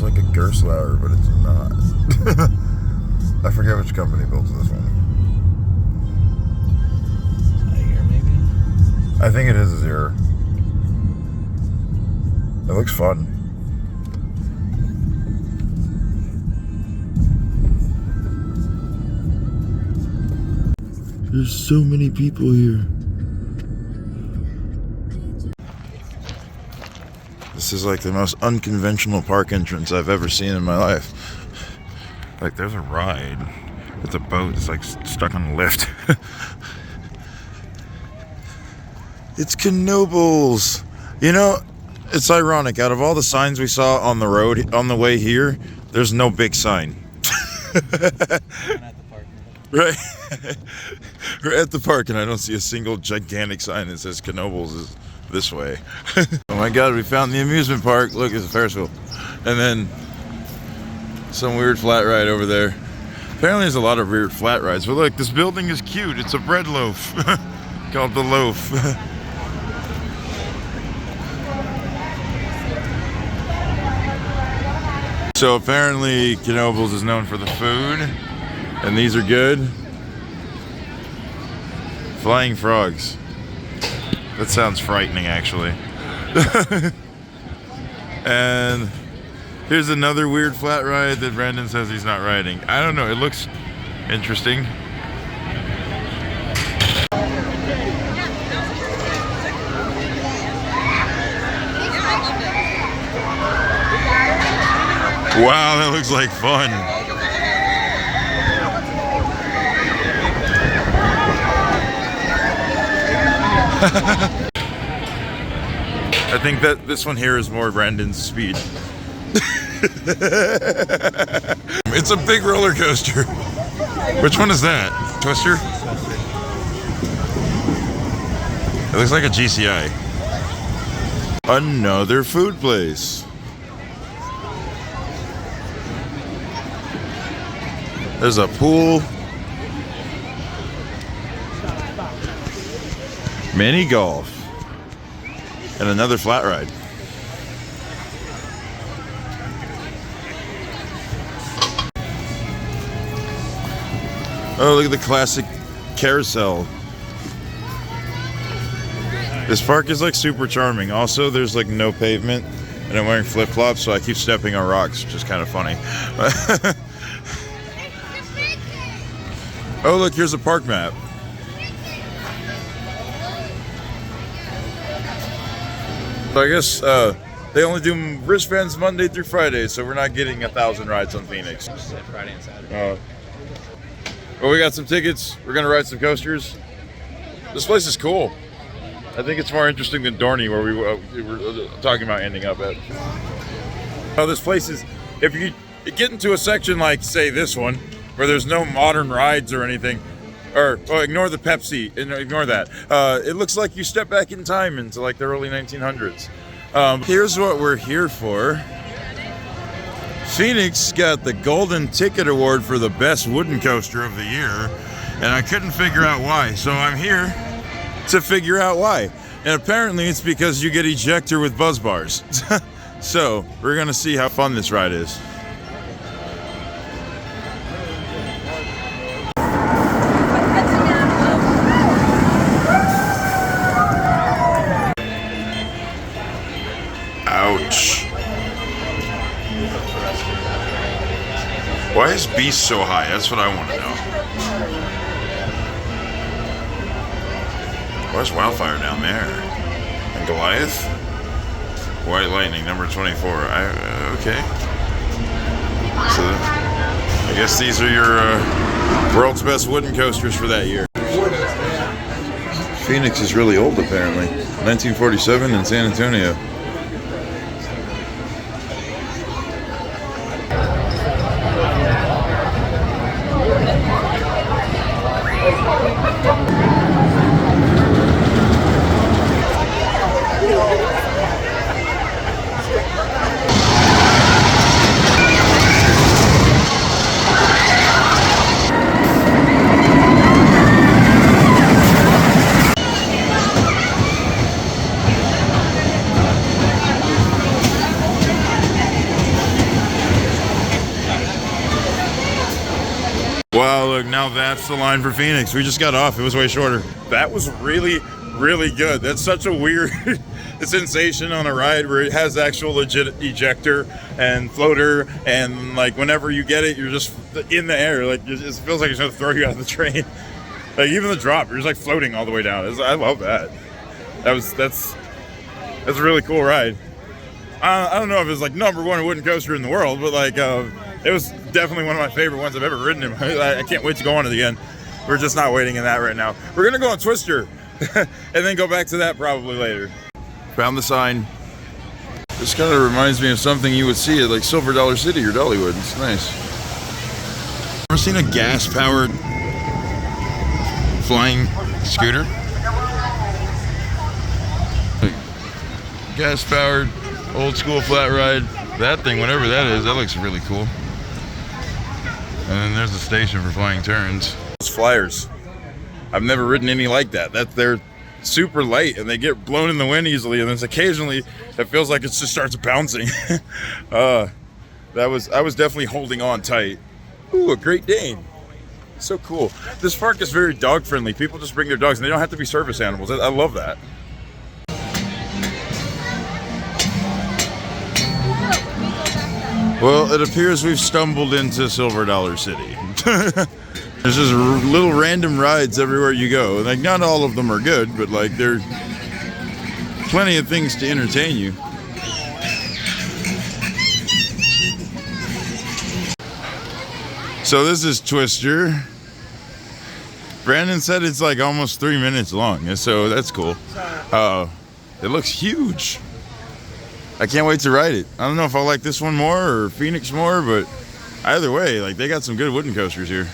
looks like a Gerstlauer, but it's not. I forget which company built this one. Here, maybe? I think it is a Zero. It looks fun. There's so many people here. This is like the most unconventional park entrance I've ever seen in my life. Like, there's a ride with a boat that's like stuck on the lift. It's Knoebels. You know, it's ironic. Out of all the signs we saw on the road on the way here, there's no big sign. Right. We're at the park and I don't see a single gigantic sign that says Knoebels is this way. Oh my god, we found the amusement park. Look, it's a Ferris wheel. And then some weird flat ride over there. Apparently there's a lot of weird flat rides. But look, this building is cute. It's a bread loaf. Called the Loaf. So apparently Knoebels is known for the food. And these are good. Flying frogs. That sounds frightening, actually. And here's another weird flat ride that Brandon says he's not riding. I don't know, it looks interesting. Wow, that looks like fun. I think that this one here is more Brandon's speed. It's a big roller coaster. Which one is that? Twister? It looks like a GCI. Another food place. There's a pool. Mini golf. And another flat ride. Oh, look at the classic carousel. This park is like super charming. Also, there's like no pavement, and I'm wearing flip-flops, so I keep stepping on rocks, which is kind of funny. Oh, look, here's a park map. So I guess they only do wristbands Monday through Friday, so we're not getting 1,000 rides on Phoenix. Friday and Saturday. Well, we got some tickets. We're gonna ride some coasters. This place is cool. I think it's more interesting than Dorney, where we were talking about ending up at. Oh, this place is, if you get into a section like, say, this one, where there's no modern rides or anything, or ignore the Pepsi, ignore that. It looks like you step back in time into like the early 1900s. Here's what we're here for. Phoenix got the Golden Ticket Award for the best wooden coaster of the year, and I couldn't figure out why. So I'm here to figure out why. And apparently it's because you get ejector with buzz bars. So we're gonna see how fun this ride is. Ouch. Why is Beast so high? That's what I want to know. Why is Wildfire down there? And Goliath? White Lightning, number 24. Okay. So, I guess these are your world's best wooden coasters for that year. Phoenix is really old, apparently. 1947 in San Antonio. Wow, look, now that's the line for Phoenix. We just got off. It was way shorter. That was really, really good. That's such a weird sensation on a ride where it has actual legit ejector and floater, and like whenever you get it, you're just in the air. Like it feels like it's gonna throw you out of the train. Like even the drop, you're just like floating all the way down. I love that. That's a really cool ride. I don't know if it's like #1 wooden coaster in the world, but like it was definitely one of my favorite ones I've ever ridden in. I can't wait to go on it again. We're just not waiting in that right now. We're gonna go on Twister and then go back to that probably later. Found the sign. This kind of reminds me of something you would see at like Silver Dollar City or Dollywood. It's nice. Ever seen a gas-powered flying scooter? Gas-powered, old school flat ride. That thing, whatever that is, that looks really cool. And then there's the station for flying turns. Those flyers. I've never ridden any like that. They're super light and they get blown in the wind easily, and then occasionally it feels like it just starts bouncing. I was definitely holding on tight. Ooh, a Great Dane. So cool. This park is very dog friendly. People just bring their dogs and they don't have to be service animals. I love that. Well, it appears we've stumbled into Silver Dollar City. There's just little random rides everywhere you go. Like, not all of them are good, but like, there are plenty of things to entertain you. So this is Twister. Brandon said it's like almost 3 minutes long, so that's cool. It looks huge. I can't wait to ride it. I don't know if I like this one more or Phoenix more, but either way, like they got some good wooden coasters here.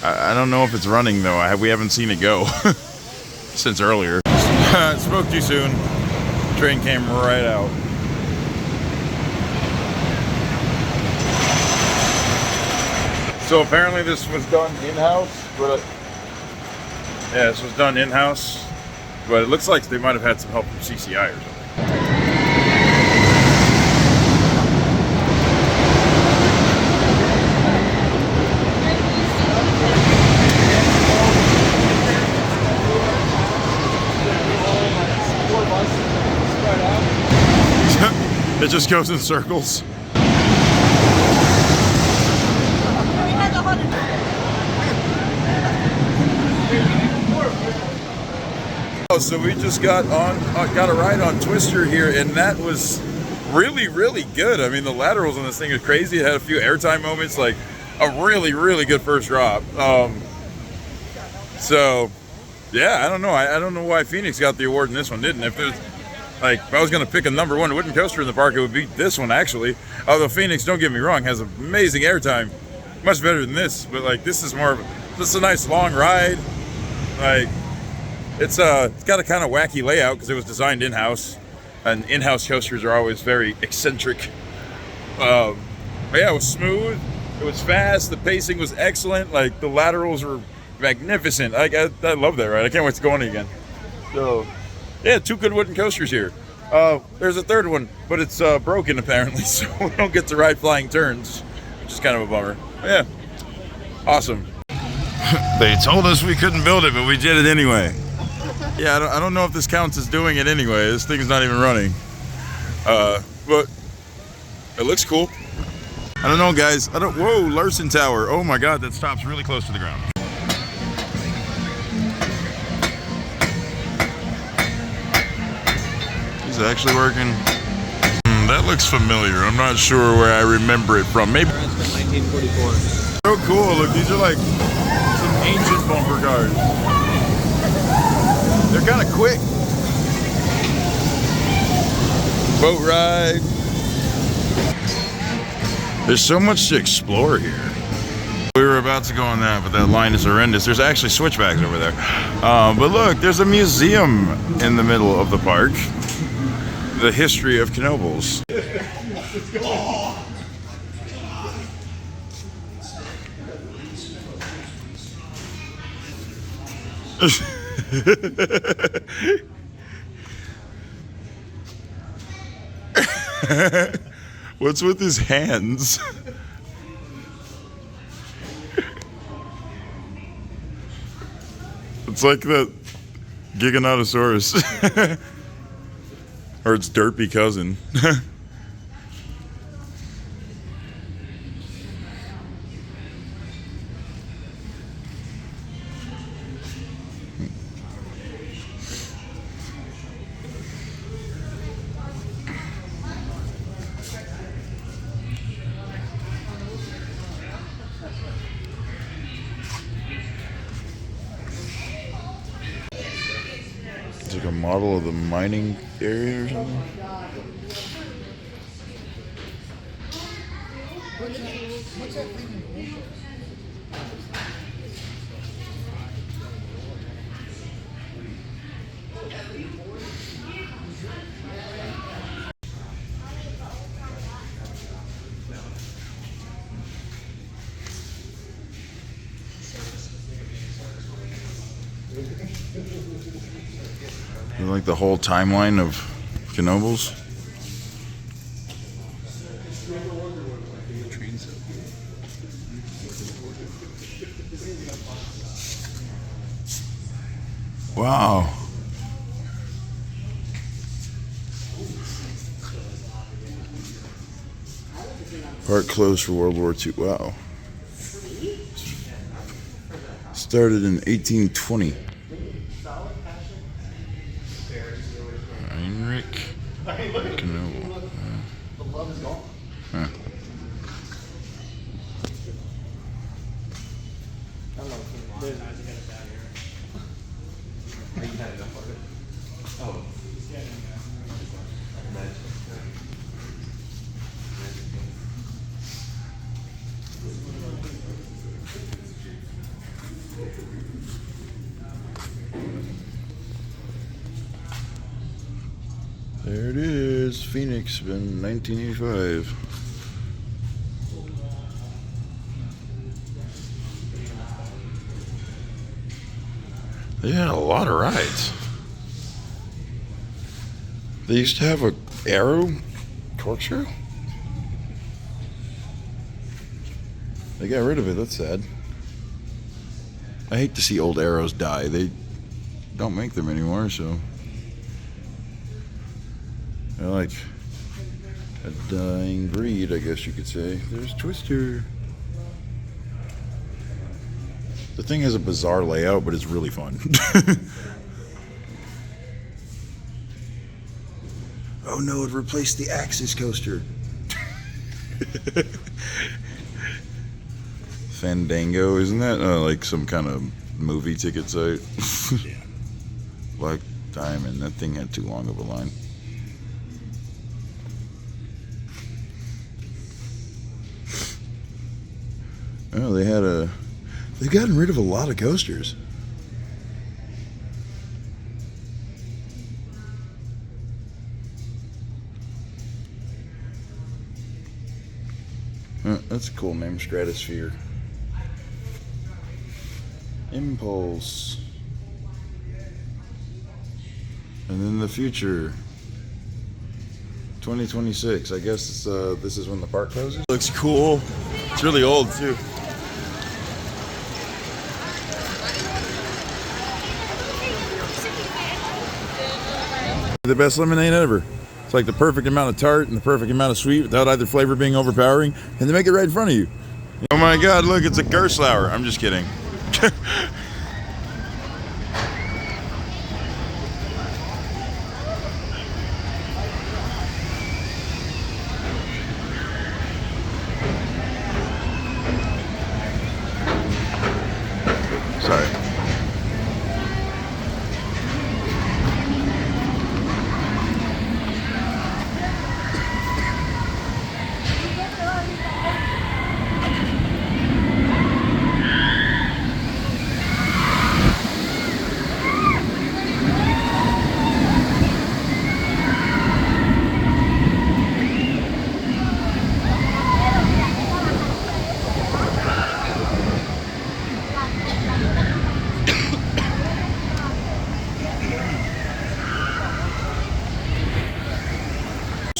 I don't know if it's running though. We haven't seen it go since earlier. Spoke too soon. Train came right out. So apparently this was done in-house, but yeah, this was done in-house, but it looks like they might have had some help from CCI or something. It just goes in circles. So we just got a ride on Twister here, and that was really, really good. I mean, the laterals on this thing is crazy. It had a few airtime moments, like a really, really good first drop. So yeah, I don't know. I don't know why Phoenix got the award and this one didn't. If I was gonna pick a #1 wooden coaster in the park, it would be this one actually. Although Phoenix, don't get me wrong, has amazing airtime, much better than this. But like this is a nice long ride. Like it's got a kind of wacky layout because it was designed in-house, and in-house coasters are always very eccentric. But yeah, it was smooth. It was fast. The pacing was excellent. Like the laterals were magnificent. I love that ride. I can't wait to go on it again. So yeah, 2 good wooden coasters here. There's a third one, but it's broken apparently, so we don't get to ride flying turns, which is kind of a bummer. But yeah, awesome. They told us we couldn't build it, but we did it anyway. Yeah, I don't know if this counts as doing it anyway. This thing's not even running. But it looks cool. I don't know, guys. Whoa, Larson Tower. Oh my God, that stops really close to the ground. Is it actually working? That looks familiar. I'm not sure where I remember it from. Maybe 1944. So cool. Look, these are like some ancient bumper cars. They're kind of quick. Boat ride. There's so much to explore here. We were about to go on that, but that line is horrendous. There's actually switchbacks over there. But look, there's a museum in the middle of the park. The history of Knoebels. What's with his hands? It's like the Giganotosaurus. Or its derpy cousin. It's like a model of the mining area or something. Like the whole timeline of Knoebels. Wow. Park closed for World War II. Wow. Started in 1820. Knoebel. The love is gone. Huh. I don't know. There's eyes to get it down here. Are you had enough of it? Oh. There it is, Phoenix, in 1985. They had a lot of rides. They used to have a arrow corkscrew. They got rid of it, that's sad. I hate to see old arrows die. They don't make them anymore, so. They're like a dying breed, I guess you could say. There's Twister. The thing has a bizarre layout, but it's really fun. Oh no, it replaced the Axis coaster. Fandango, isn't that like some kind of movie ticket site? Yeah. Black Diamond, that thing had too long of a line. Oh, they've gotten rid of a lot of coasters. That's a cool name, Stratosphere. Impulse. And then the future. 2026. I guess this is when the park closes. Looks cool. It's really old too. The best lemonade ever. It's like the perfect amount of tart and the perfect amount of sweet without either flavor being overpowering, and they make it right in front of you. Oh my God, look, it's a Gerstlauer. I'm just kidding. Sorry.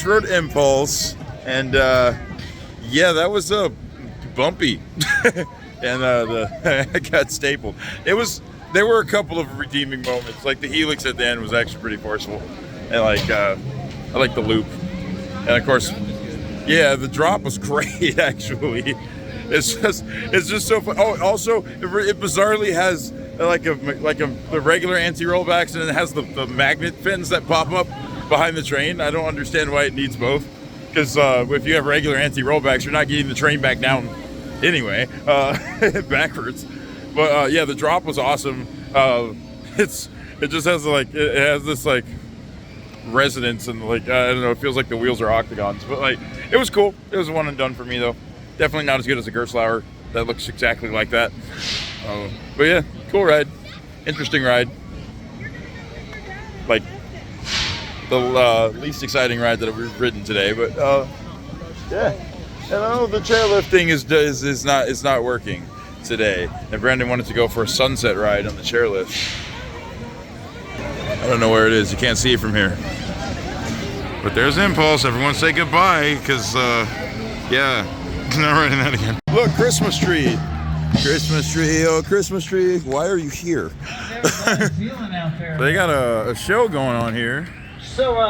Rode Impulse, and yeah, that was bumpy, and I got stapled. It was there were a couple of redeeming moments. Like the helix at the end was actually pretty forceful, and like I like the loop, and of course, yeah, the drop was great actually. It's just so fun. Oh, also it bizarrely has like the regular anti-rollbacks, and it has the magnet fins that pop up behind the train. I don't understand why it needs both, because if you have regular anti-rollbacks, you're not getting the train back down anyway, backwards. But yeah, the drop was awesome. It just has like it has this like resonance, and like I don't know, it feels like the wheels are octagons. But like it was cool. It was a one and done for me though. Definitely not as good as a Gerstlauer. That looks exactly like that. But yeah, cool ride. Interesting ride. Like the least exciting ride that we've ridden today. But yeah, the chairlifting is not working today. And Brandon wanted to go for a sunset ride on the chairlift. I don't know where it is. You can't see it from here. But there's Impulse. Everyone say goodbye, because yeah. Not riding that again. Look, Christmas tree. Christmas tree, oh Christmas tree. Why are you here? Feeling out there. They got a show going on here. So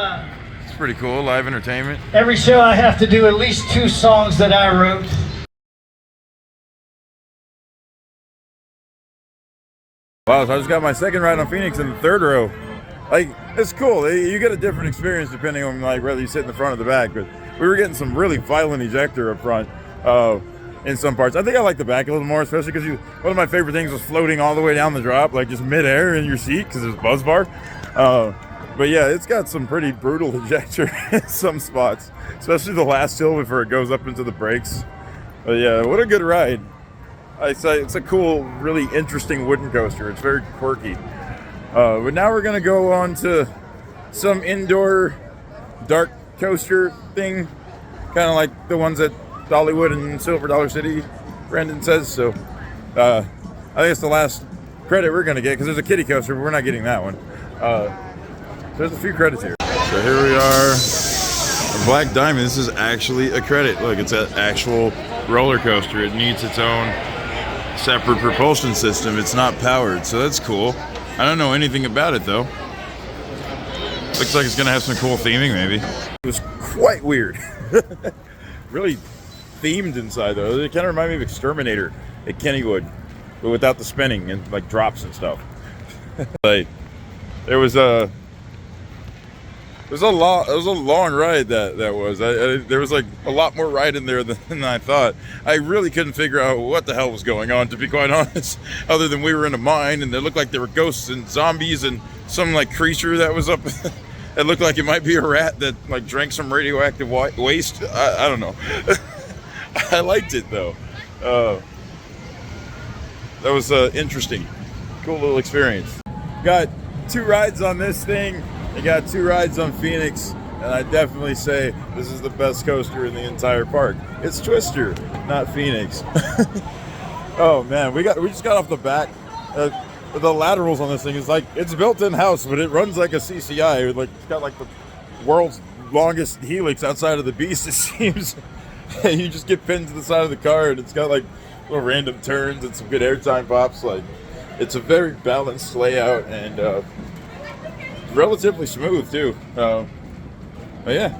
It's pretty cool, live entertainment. every show I have to do at least 2 songs that I wrote. Wow, so I just got my second ride on Phoenix in the third row. Like, it's cool. You get a different experience depending on like whether you sit in the front or the back, but we were getting some really violent ejector up front. In some parts, I think I like the back a little more, especially because one of my favorite things was floating all the way down the drop, like just midair in your seat, because there's a buzz bar. But yeah, it's got some pretty brutal ejector in some spots, especially the last hill before it goes up into the brakes. But yeah, what a good ride. I say it's a cool, really interesting wooden coaster. It's very quirky. But now we're gonna go on to some indoor dark coaster thing, kind of like the ones at Dollywood and Silver Dollar City, Brandon says. So I think it's the last credit we're gonna get, because there's a kiddie coaster, but we're not getting that one. So there's a few credits here. So here we are, a Black Diamond. This is actually a credit. Look, it's an actual roller coaster. It needs its own separate propulsion system. It's not powered, so that's cool. I don't know anything about it though. Looks like it's gonna have some cool theming maybe. It was quite weird. Really themed inside though. It kind of reminded me of Exterminator at Kennywood, but without the spinning and like drops and stuff. Like it was a long ride that was. There was like a lot more ride in there than I thought. I really couldn't figure out what the hell was going on, to be quite honest, other than we were in a mine and it looked like there were ghosts and zombies and some like creature that was up. It looked like it might be a rat that like drank some radioactive waste. I don't know. I liked it though. That was interesting. Cool little experience. Got 2 rides on this thing. I got 2 rides on Phoenix, and I definitely say this is the best coaster in the entire park. It's Twister, not Phoenix. Oh man, we just got off the back. The laterals on this thing is like, it's built in house, but it runs like a CCI. Like it's got like the world's longest helix outside of the Beast, it seems. And you just get pinned to the side of the car, and it's got like little random turns and some good airtime pops. Like it's a very balanced layout and relatively smooth too. But yeah,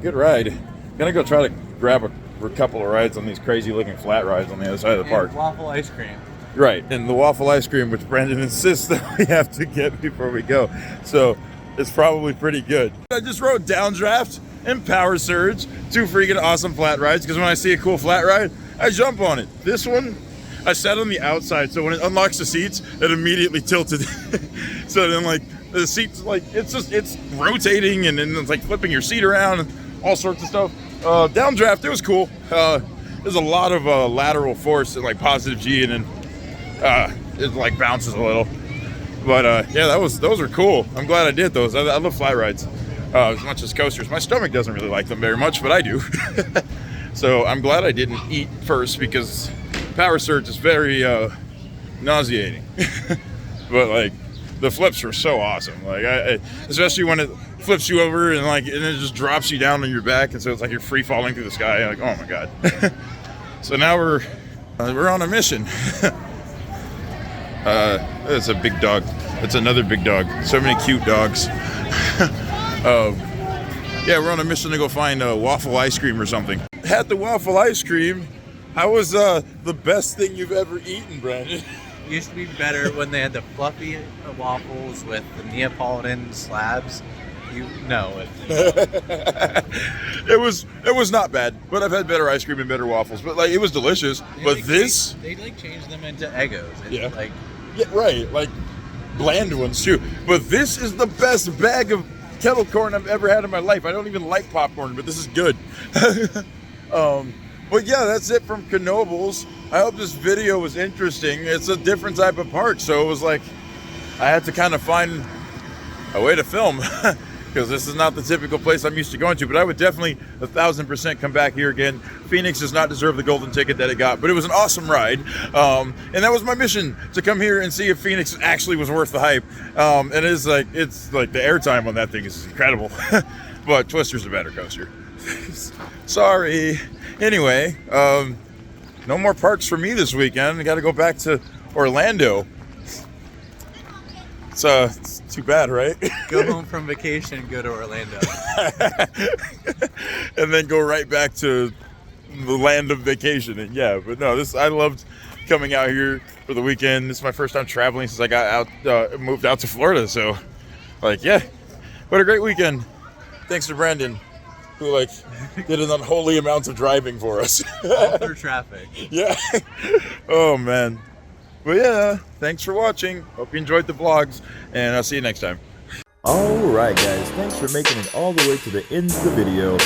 good ride. Gonna go try to grab a couple of rides on these crazy looking flat rides on the other side of the park. Waffle ice cream. Right, and the waffle ice cream, which Brandon insists that we have to get before we go. So it's probably pretty good. I just rode Downdraft and Power Surge, 2 freaking awesome flat rides, because when I see a cool flat ride, I jump on it. This one, I sat on the outside, so when it unlocks the seats, it immediately tilted. So then like the seats, like it's rotating and then it's like flipping your seat around and all sorts of stuff. Downdraft, it was cool. There's a lot of lateral force and like positive G, and then it like bounces a little. But yeah, those are cool. I'm glad I did those. I love flat rides as much as coasters. My stomach doesn't really like them very much, but I do. So I'm glad I didn't eat first, because Power Surge is very nauseating. But like the flips were so awesome. Like especially when it flips you over and it just drops you down on your back, and so it's like you're free falling through the sky. Like, oh my god. So now we're on a mission. It's a big dog. It's another big dog. So many cute dogs. Yeah, we're on a mission to go find waffle ice cream or something. Had the waffle ice cream. How was the best thing you've ever eaten, Brandon? It used to be better when they had the fluffy waffles with the Neapolitan slabs. You know it. It was not bad, but I've had better ice cream and better waffles. But like, it was delicious. But this, they like changed them into Eggos. It's Yeah. like yeah, right, like bland ones too. But this is the best bag of kettle corn I've ever had in my life. I don't even like popcorn, but this is good. But yeah, that's it from Knoebels. I hope this video was interesting. It's a different type of park, so it was like I had to kind of find a way to film because this is not the typical place I'm used to going to. But I would definitely 1,000% come back here again. Phoenix does not deserve the golden ticket that it got, but it was an awesome ride, and that was my mission, to come here and see if Phoenix actually was worth the hype. And it's like the airtime on that thing is incredible. But Twister's a better coaster. Sorry. Anyway, no more parks for me this weekend. I got to go back to Orlando. It's too bad, right? go home from vacation, go to Orlando. And then go right back to the land of vacation. And yeah, but no, I loved coming out here for the weekend. This is my first time traveling since I got out, moved out to Florida. So, like, yeah, what a great weekend. Thanks to Brandon, who like did an unholy amount of driving for us. All through traffic. Yeah. Oh man. But yeah, thanks for watching. Hope you enjoyed the vlogs, and I'll see you next time. Alright guys, thanks for making it all the way to the end of the video.